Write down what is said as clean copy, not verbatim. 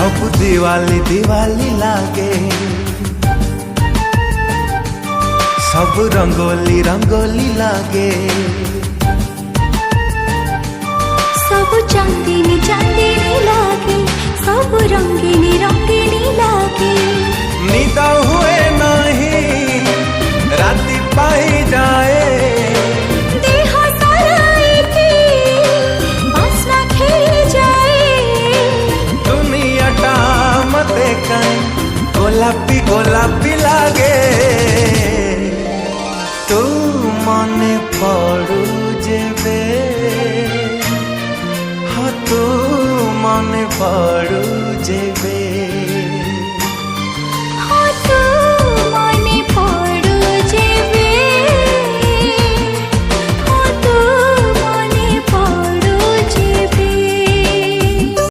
सब दिवाली दिवाली लागे, सब रंगोली रंगोली लागे, सब चांदनी चांदनी लागे, सब रंगीनी रंगीनी लागे। निद हुए नहीं राति पाई जाए, देह सारा बासना खेली जाए। दुनियाटा मते कहीं गोलापी गोलापी लागे। तू मने पड़ू जेबे, हाँ तू मने पड़ू जेबे।